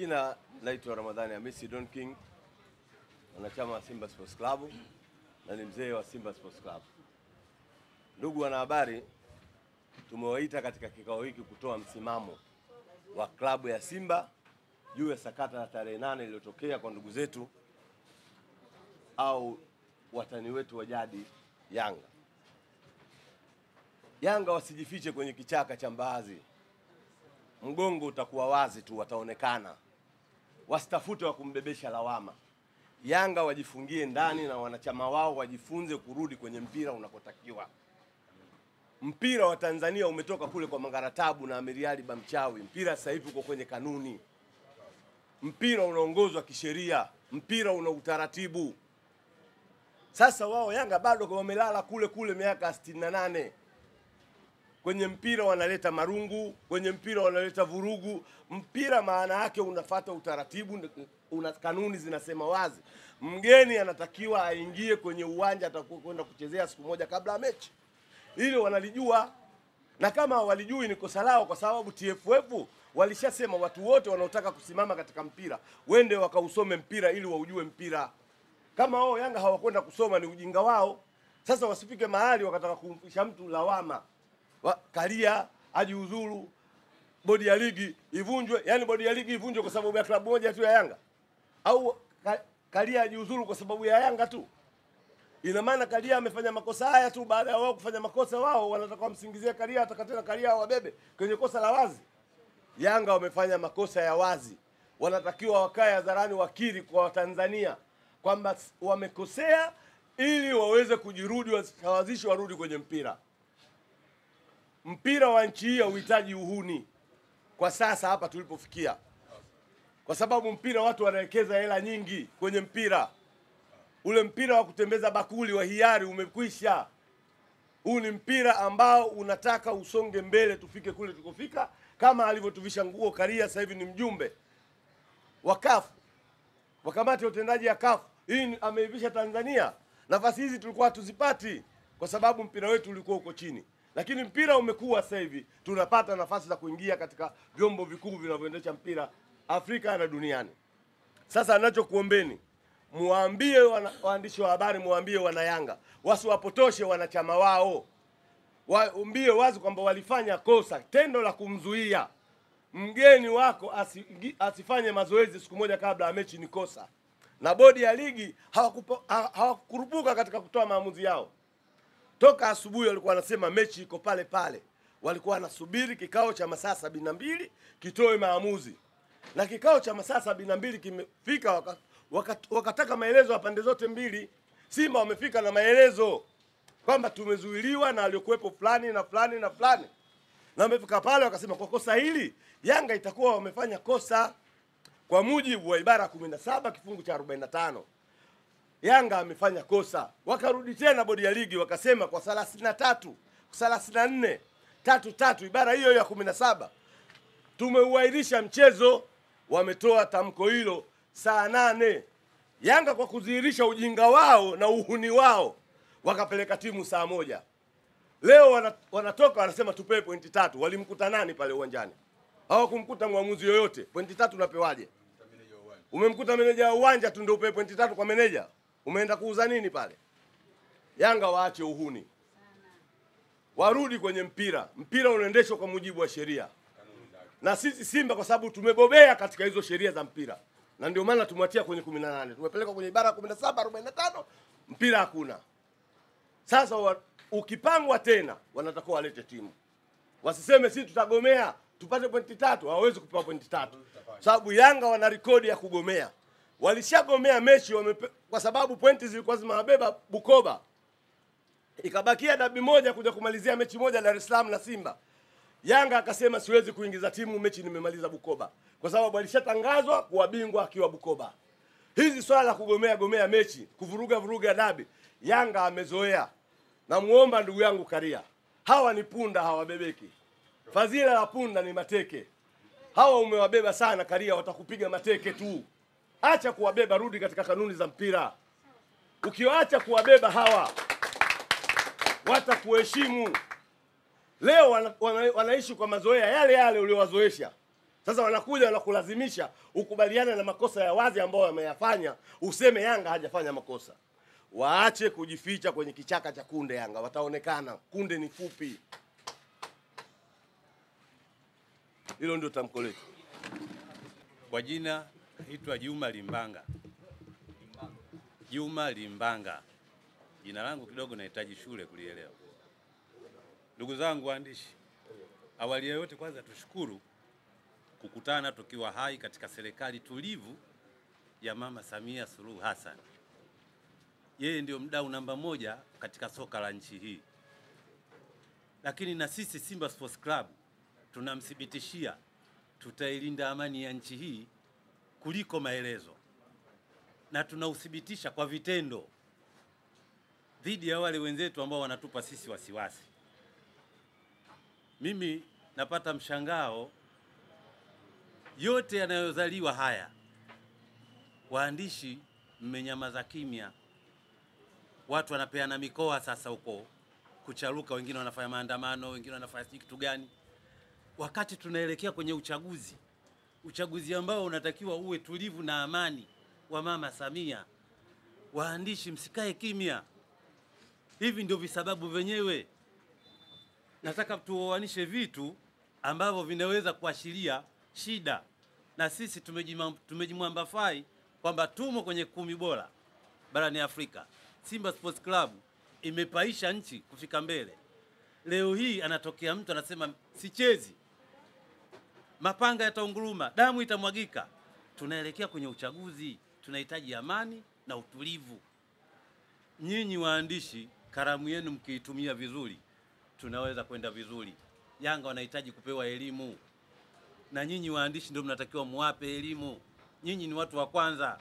majina naitwa Ramadhani Hamisi Don King, mwanachama wa Simba Sports Club na ni mzee wa Simba Sports Club. Ndugu wanahabari, tumewaita katika kikao hiki kutoa msimamo wa klabu ya Simba juu ya sakata la tarehe 8 iliyotokea kwa ndugu zetu au watani wetu wa jadi Yanga. Yanga wasijifiche kwenye kichaka cha mbaazi. Mgongo utakuwa wazi tu, wataonekana. Wasitafute wa kumbebesha lawama. Yanga wajifungie ndani na wanachama wao wajifunze kurudi kwenye mpira unakotakiwa. Mpira wa Tanzania umetoka kule kwa Mangaratabu na Amiriali Bamchawi. Mpira sasa hivi uko kwenye kanuni. Mpira unaongozwa kisheria. Mpira una utaratibu. Sasa wao Yanga bado wamelala kule miaka 68. Kwenye mpira wanaleta marungu, kwenye mpira wanaleta vurugu. Mpira maana yake unafuata utaratibu, kanuni zinasema wazi. Mgeni anatakiwa aingie kwenye uwanja atakwenda kuchezea siku moja kabla ya mechi. Ili wanalijua, na kama walijui ni kosa lao, kwa sababu TFF walishasema watu wote wanaotaka kusimama katika mpira wende wakausome mpira ili waujue mpira. Kama wao Yanga hawakwenda kusoma ni ujinga wao. Sasa wasifike mahali wakataka kumpisha mtu lawama. Karia ajiuzuru, bodi ya ligi ivunjwe. Yani bodi ya ligi ivunjwe kwa sababu ya klabu moja tu ya Yanga? Au Karia ajiuzuru kwa sababu ya Yanga tu? Ina maana Karia amefanya makosa haya tu, baada ya wao kufanya makosa wao wanataka kumsingizia Karia, atakatena Karia wabebe kwenye kosa la wazi. Yanga wamefanya makosa ya wazi. Wanatakiwa wakae hadharani wakiri kwa Watanzania kwamba wamekosea ili waweze kujirudi, wasawazishe, warudi kwenye mpira. Mpira wa nchi hii uhitaji uhuni kwa sasa hapa tulipofikia. Kwa sababu mpira watu wanawekeza hela nyingi kwenye mpira. Ule mpira wa kutembeza bakuli wa hiari umekwisha. Huu ni mpira ambao unataka usonge mbele, tufike kule tukofika, kama alivyotuvisha nguo Karia. Sasa hivi ni mjumbe wa CAF, wa kamati ya utendaji ya CAF. Hii ameivisha Tanzania. Nafasi hizi tulikuwa tuzipati kwa sababu mpira wetu ulikuwa uko chini. Lakini mpira umekuwa sasa hivi tunapata nafasi za kuingia katika vyombo vikuu vinavyoendesha mpira Afrika na duniani. Sasa anachokuombeni, muambie waandishi wa habari, muambie wana Yanga wasiwapotoshe wanachama wao. Waambie wazi kwamba walifanya kosa, tendo la kumzuia mgeni wako asifanye mazoezi siku moja kabla ya mechi ni kosa. Na bodi ya ligi hawakurupuka katika kutoa maamuzi yao. Toka asubuhi walikuwa wanasema mechi iko pale pale. Walikuwa wanasubiri kikao cha masaa 72 kitoe maamuzi. Na kikao cha masaa 72 kimefika, wakataka maelezo ya pande zote mbili. Simba wamefika na maelezo kwamba tumezuiliwa na aliyokuwepo fulani na fulani na fulani. Na wamefika pale wakasema kwa kosa hili Yanga itakuwa wamefanya kosa kwa mujibu wa ibara 17 kifungu cha 45. Yanga amefanya kosa. Wakarudi tena bodi ya ligi wakasema kwa 33, 34, 33 ibara hiyo ya 17 tumeuahirisha mchezo. Wametoa tamko hilo saa 8. Yanga kwa kudhihirisha ujinga wao na uhuni wao wakapeleka timu saa 1. Leo wanatoka wanasema tupewe pointi 3. Walimkuta nani pale uwanjani? Hawakumkuta mwamuzi yoyote. Pointi 3 unapewaje? Umemkuta meneja wa uwanja tu ndio upewe pointi 3 kwa meneja. Umeenda kuuza nini pale? Yanga waache uhuni. Warudi kwenye mpira. Mpira unaendeshwa kwa mujibu wa sheria. Na sisi Simba kwa sababu tumebobea katika hizo sheria za mpira. Na ndio maana tumwatia kwenye 18. Tumepeleka kwenye ibara 17, 45, mpira hakuna. Sasa ukipangwa tena wanatakiwa walete timu. Wasiseme sisi tutagomea tupate pointi 3, hawawezi kupewa pointi 3. Sababu Yanga wana rekodi ya kugomea. Walishagomea mechi kwa sababu pointi zilikuwa zimewabeba Bukoba. Ikabakia dabi moja kuja kumalizia mechi moja Dar es Salaam na Simba. Yanga akasema siwezi kuingiza timu, mechi nimemaliza Bukoba. Kwa sababu alishatangazwa kuwa bingwa akiwa Bukoba. Hizi swala la kugomea mechi, kuvuruga dabi, Yanga amezoea. Na muomba ndugu yangu Karia, hawa ni punda, hawabebeki. Fadhila la punda ni mateke. Hawa umewabeba sana Karia, watakupiga mateke tu. Acha kuwabeba, rudi katika kanuni za mpira. Ukiwaacha kuwabeba hawa watakuheshimu. Leo wanaishi kwa mazoea yale uliowazoesha. Sasa wanakuja wanakulazimisha ukubaliane na makosa ya wazi ambayo wameyafanya, useme Yanga hajafanya makosa. Waache kujificha kwenye kichaka cha kunde. Yanga wataonekana, kunde ni fupi. Hilo ndio tamko letu. Kwa jina naitwa Juma Limbanga. Juma Limbanga. Jina langu kidogo nahitaji shule kulielewa. Ndugu zangu waandishi, awali ya yote kwanza tushukuru kukutana tukiwa hai katika serikali tulivu ya Mama Samia Suluhu Hassan. Yeye ndio mdau namba moja katika soka la nchi hii. Lakini na sisi Simba Sports Club tunamthibitishia tutailinda amani ya nchi hii kuliko maelezo, na tunauthibitisha kwa vitendo dhidi ya wale wenzetu ambao wanatupa sisi wasiwasi. Mimi napata mshangao yote yanayozaliwa haya. Waandishi mmenyamaza kimya. Watu wanapeana mikoa sasa huko kucharuka, wengine wanafanya maandamano, wengine wanafanya kitu gani, wakati tunaelekea kwenye uchaguzi ambao unatakiwa uwe tulivu na amani wa Mama Samia. Waandishi msikae kimya. Hivi ndio visababu venyewe. Nataka tuoanishe vitu ambavyo vinaweza kuashiria shida, na sisi tumejimwambafai kwamba tumo kwenye 10 bora barani Afrika. Simba Sports Club imepaisha nchi kufika mbele. Leo hii anatokea mtu anasema sichezi, mapanga yataunguruma, damu itamwagika. Tunaelekea kwenye uchaguzi, tunahitaji amani na utulivu. Nyinyi waandishi, karamu yenu mkiitumia vizuri, tunaweza kwenda vizuri. Yanga wanahitaji kupewa elimu, na nyinyi waandishi ndio mnatakiwa muwape elimu. Nyinyi ni watu wa kwanza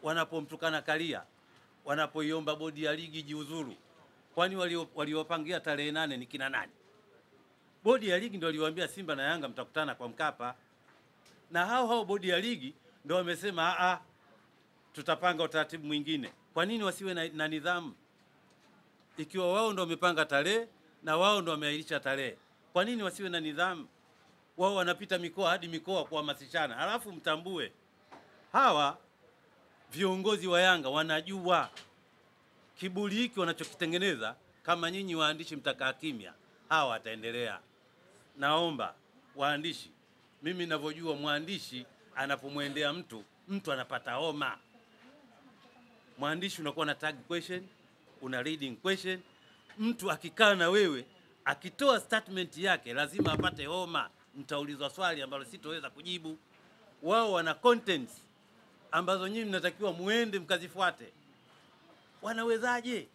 wanapomtukana Karia, wanapoiomba bodi ya ligi jiuzuru. Kwani waliopangia tarehe 8 ni kina nani? Bodi ya ligi ndio waliwaambia Simba na Yanga mtakutana kwa Mkapa, na hao bodi ya ligi ndio wamesema tutapanga utaratibu mwingine. Kwa nini wasiwe na nidhamu? Ikiwa wao ndio wamepanga tarehe na wao ndio wameahirisha tarehe, kwa nini wasiwe na nidhamu? Wao wanapita mikoa hadi mikoa kuhamasishana. Alafu mtambue, hawa viongozi wa Yanga wanajua kiburi hiki wanachokitengeneza. Kama nyinyi waandishi mtakaa kimya, hawa wataendelea. Naomba waandishi, mimi ninavyojua mwandishi anapomwendea mtu anapata homa. Mwandishi unakuwa na tag question, una leading question. Mtu akikaa na wewe akitoa statement yake lazima apate homa. Mtaulizwa swali ambalo sitoweza kujibu. Wao wana contents ambazo nyinyi mnatakiwa muende mkazifuate. Wanawezaje?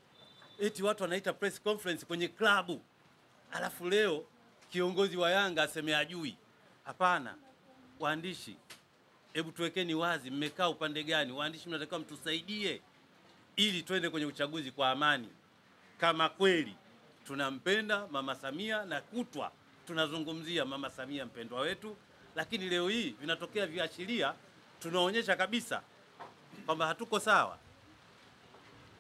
Eti watu wanaita press conference kwenye klabu, alafu leo kiongozi wa Yanga aseme ajui. Hapana. Waandishi, hebu tuwekeni wazi, mmekaa upande gani? Waandishi mnatakiwa mtusaidie ili twende kwenye uchaguzi kwa amani. Kama kweli tunampenda Mama Samia na kutwa tunazungumzia Mama Samia mpendwa wetu, lakini leo hii vinatokea viashiria tunaonyesha kabisa kwamba hatuko sawa.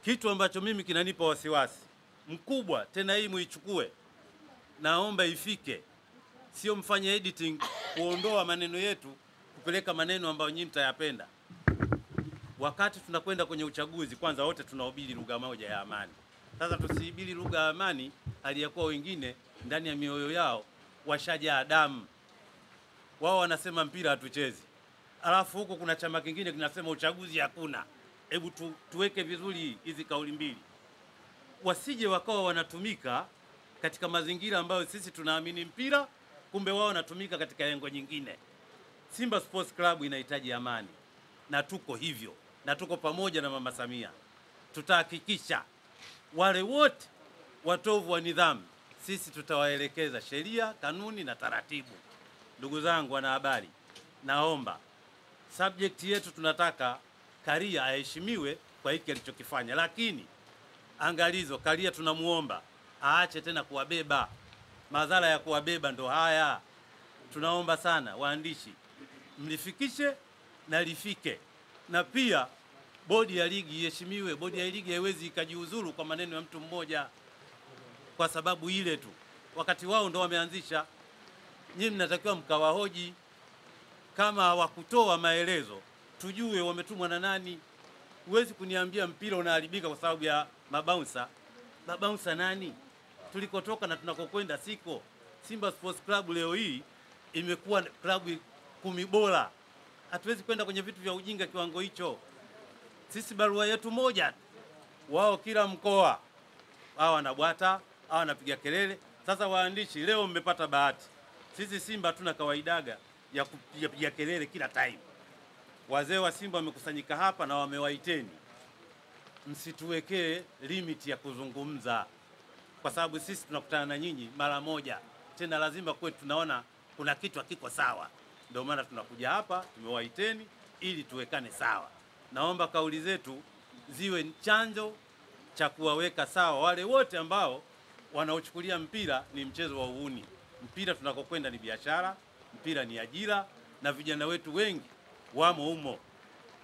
Kitu ambacho mimi kinanipa wasiwasi mkubwa, tena hii muichukue, naomba ifike, sio mfanye editing kuondoa maneno yetu kupeleka maneno ambayo nyinyi mtayapenda. Wakati tunakwenda kwenye uchaguzi, kwanza wote tunahubiri lugha moja ya amani. Sasa tusihubiri lugha ya amani aliyakuwa wengine ndani ya mioyo yao washajaa damu. Wao wanasema mpira hatuchezi, alafu huko kuna chama kingine kinasema uchaguzi hakuna. Hebu tuweke vizuri hizi kauli mbili, wasije wakawa wanatumika katika mazingira ambayo sisi tunaamini mpira, kumbe wao wanatumika katika lengo nyingine. Simba Sports Club inahitaji amani, na tuko hivyo, na tuko pamoja na Mama Samia. Tutahakikisha wale wote watovu wa nidhamu, sisi tutawaelekeza sheria, kanuni na taratibu. Ndugu zangu wanahabari, naomba subject yetu tunataka Karia aheshimiwe kwa hiki alichokifanya, lakini angalizo, Karia tunamuomba aache tena kuwabeba. Madhara ya kuwabeba ndo haya. Tunaomba sana waandishi mlifikishe na lifike, na pia bodi ya ligi iheshimiwe. Bodi ya ligi haiwezi ikajiuzuru kwa maneno ya mtu mmoja kwa sababu ile tu, wakati wao ndo wameanzisha. Nyinyi mnatakiwa mkawahoji kama hawakutoa maelezo tujue wametumwa na nani. Huwezi kuniambia mpira unaharibika kwa sababu ya mabouncer. Mabouncer nani? Tulikotoka na tunakokwenda siko. Simba Sports Club leo hii imekuwa klabu 10 bora. Hatuwezi kwenda kwenye vitu vya ujinga kiwango hicho. Sisi barua yetu moja, wao kila mkoa hao wanabwata, hao wanapiga kelele. Sasa waandishi, leo mmepata bahati. Sisi Simba hatuna kawaidaga ya kupiga kelele kila time. Wazee wa Simba wamekusanyika hapa na wamewaiteni, msituwekee limit ya kuzungumza, kwa sababu sisi tunakutana na nyinyi mara moja, tena lazima kwetu tunaona kuna kitu hakiko sawa. Ndio maana tunakuja hapa, tumewaiteni ili tuwekane sawa. Naomba kauli zetu ziwe chanzo cha kuwaweka sawa wale wote ambao wanaochukulia mpira ni mchezo wa uhuni. Mpira tunakokwenda ni biashara, mpira ni ajira, na vijana wetu wengi wamo humo.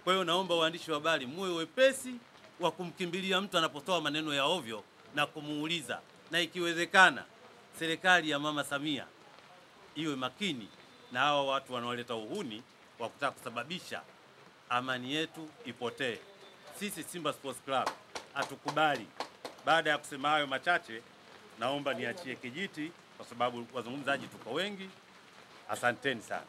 Kwa hiyo naomba waandishi wa habari muwe wepesi wa kumkimbilia mtu anapotoa maneno ya ovyo na kumuuliza, na ikiwezekana serikali ya Mama Samia iwe makini na hawa watu wanaoleta uhuni wa kutaka kusababisha amani yetu ipotee. Sisi Simba Sports Club hatukubali. Baada ya kusema hayo machache, naomba niachie kijiti kwa sababu wazungumzaji tuko wengi. Asanteni sana.